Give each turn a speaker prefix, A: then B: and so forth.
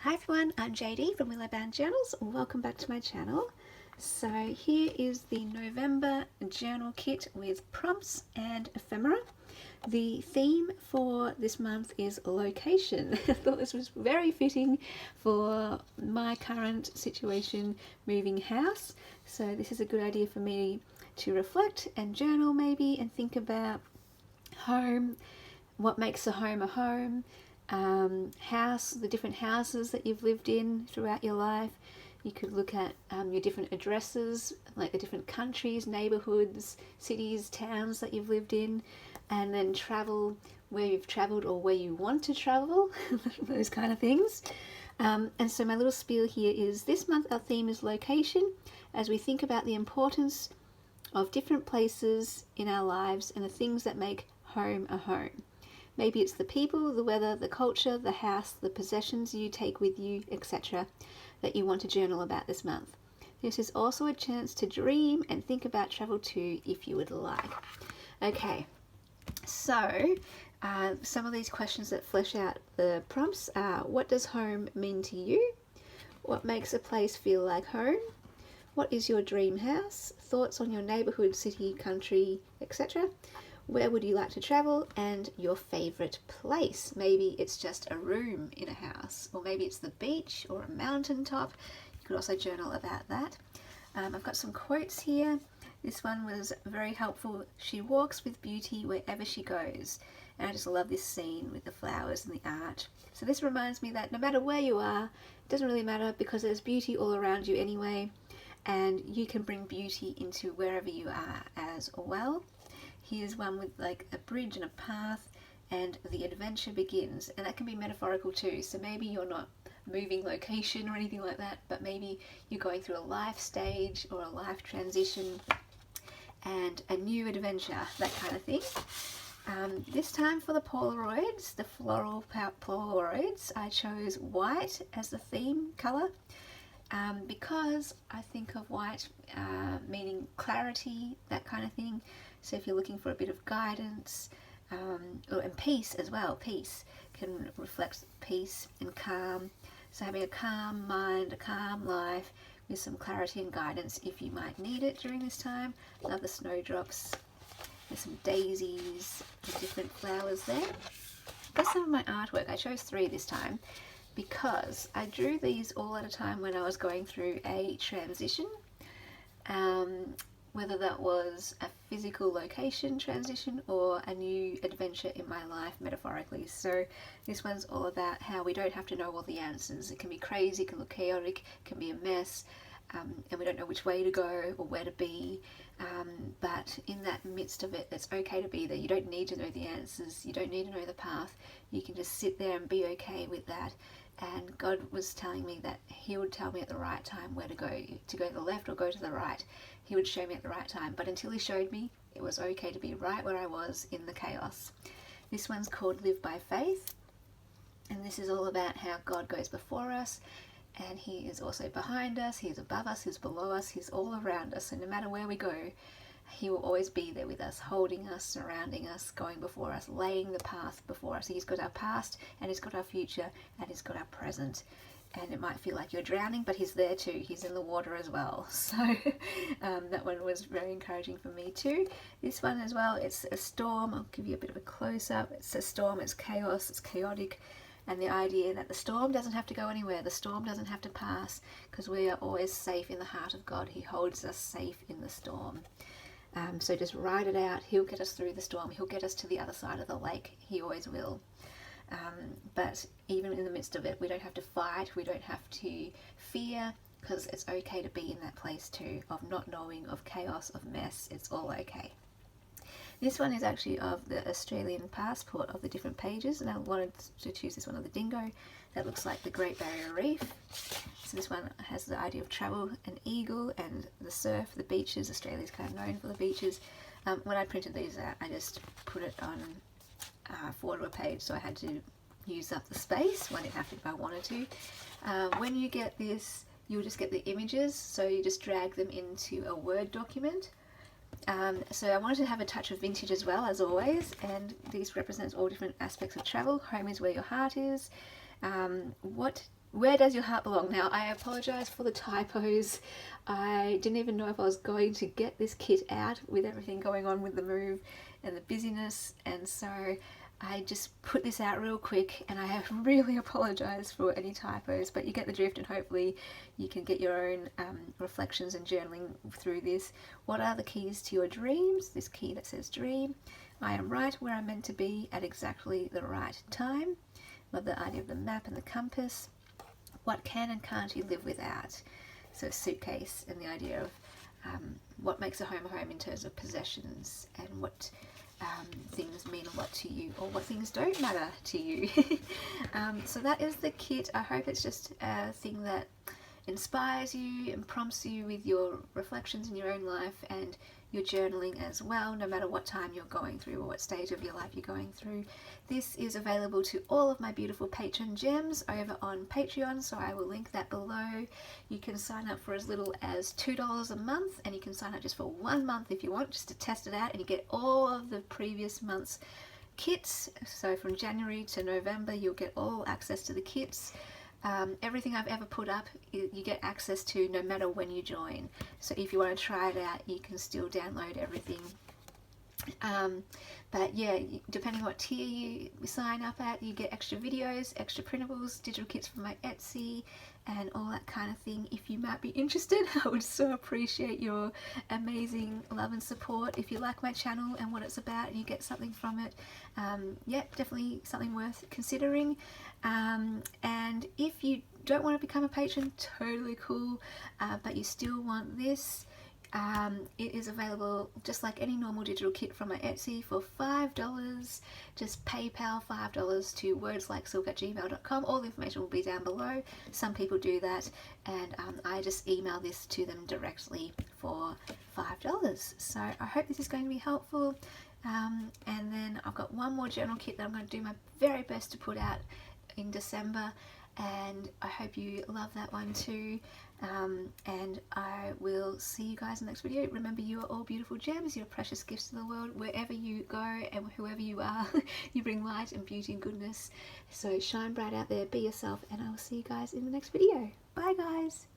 A: Hi everyone, I'm JD from Willowbound Journals. Welcome back to my channel. So here is the November journal kit with prompts and ephemera. The theme for this month is location. I thought this was very fitting for my current situation, moving house. So this is a good idea for me to reflect and journal maybe and think about home, what makes a home, house, the different houses that you've lived in throughout your life. You could look at your different addresses, like the different countries, neighborhoods, cities, towns that you've lived in, and then travel where you've traveled or where you want to travel, those kind of things. And so my little spiel here is this month our theme is location, as we think about the importance of different places in our lives and the things that make home a home. Maybe it's the people, the weather, the culture, the house, the possessions you take with you, etc. that you want to journal about this month. This is also a chance to dream and think about travel too if you would like. Okay, so some of these questions that flesh out the prompts are: what does home mean to you? What makes a place feel like home? What is your dream house? Thoughts on your neighborhood, city, country, etc. Where would you like to travel, and your favorite place? Maybe it's just a room in a house, or maybe it's the beach or a mountaintop. You could also journal about that. I've got some quotes here. This one was very helpful. She walks with beauty wherever she goes. And I just love this scene with the flowers and the art. So this reminds me that no matter where you are, it doesn't really matter, because there's beauty all around you anyway, and you can bring beauty into wherever you are as well. Here's one with like a bridge and a path, and the adventure begins, and that can be metaphorical too. So maybe you're not moving location or anything like that, but maybe you're going through a life stage or a life transition and a new adventure, that kind of thing. This time for the Polaroids, the floral Polaroids, I chose white as the theme colour. Because I think of white meaning clarity, that kind of thing. So if you're looking for a bit of guidance, and peace as well, peace can reflect peace and calm. So having a calm mind, a calm life with some clarity and guidance if you might need it during this time. Love the snowdrops. There's some daisies and different flowers there. That's some of my artwork. I chose 3 this time, because I drew these all at a time when I was going through a transition, whether that was a physical location transition or a new adventure in my life, metaphorically. So this one's all about how we don't have to know all the answers. It can be crazy, it can look chaotic, it can be a mess, and we don't know which way to go or where to be. But in that midst of it, it's okay to be there. You don't need to know the answers, you don't need to know the path. You can just sit there and be okay with that. And God was telling me that He would tell me at the right time where to go to the left or go to the right. He would show me at the right time, but until He showed me, it was okay to be right where I was in the chaos. This one's called Live by Faith, and this is all about how God goes before us, and He is also behind us, He's above us, He's below us, He's all around us, and no matter where we go, He will always be there with us, holding us, surrounding us, going before us, laying the path before us. He's got our past, and He's got our future, and He's got our present. And it might feel like you're drowning, but He's there too. He's in the water as well. So that one was very encouraging for me too. This one as well, it's a storm. I'll give you a bit of a close-up. It's a storm, it's chaos, it's chaotic. And the idea that the storm doesn't have to go anywhere, the storm doesn't have to pass, because we are always safe in the heart of God. He holds us safe in the storm. So just ride it out. He'll get us through the storm. He'll get us to the other side of the lake. He always will. But even in the midst of it, we don't have to fight. We don't have to fear, because it's okay to be in that place too, of not knowing, of chaos, of mess. It's all okay. This one is actually of the Australian passport, of the different pages, and I wanted to choose this one of the dingo. That looks like the Great Barrier Reef. So this one has the idea of travel, an eagle, and the surf, the beaches. Australia's kind of known for the beaches. When I printed these out, I just put it on forward to a page, so I had to use up the space when it happened if I wanted to. When you get this, you'll just get the images, so you just drag them into a Word document. So I wanted to have a touch of vintage as well, as always, and these represents all different aspects of travel. Home is where your heart is. What Where does your heart belong? Now, I apologize for the typos. I didn't even know if I was going to get this kit out with everything going on with the move and the busyness, and so I just put this out real quick, and I have really apologized for any typos, but you get the drift, and hopefully you can get your own reflections and journaling through this. What are the keys to your dreams? This key that says dream. I am right where I'm meant to be at exactly the right time. Love the idea of the map and the compass. What can and can't you live without? So a suitcase, and the idea of what makes a home in terms of possessions, and what things mean a lot to you, or what things don't matter to you. So that is the kit. I hope it's just a thing that inspires you and prompts you with your reflections in your own life and your journaling as well, no matter what time you're going through or what stage of your life you're going through. This is available to all of my beautiful patron gems over on Patreon, so I will link that below. You can sign up for as little as $2 a month, and you can sign up just for 1 month if you want, just to test it out, and you get all of the previous month's kits. So from January to November you'll get all access to the kits. Everything I've ever put up you get access to no matter when you join, so if you want to try it out you can still download everything. But yeah, depending on what tier you sign up at, you get extra videos, extra printables, digital kits from my Etsy, and all that kind of thing. If you might be interested, I would so appreciate your amazing love and support. If you like my channel and what it's about and you get something from it, yeah, definitely something worth considering. And if you don't want to become a patron, totally cool, but you still want this, it is available just like any normal digital kit from my Etsy for $5. Just PayPal $5 to wordslikesilk@gmail.com. All the information will be down below. Some people do that, and I just email this to them directly for $5. So I hope this is going to be helpful. And then I've got one more journal kit that I'm going to do my very best to put out in December, and I hope you love that one too. And I will see you guys in the next video. Remember, you are all beautiful gems. You're precious gifts to the world. Wherever you go and whoever you are, you bring light and beauty and goodness. So shine bright out there, be yourself, and I will see you guys in the next video. Bye guys.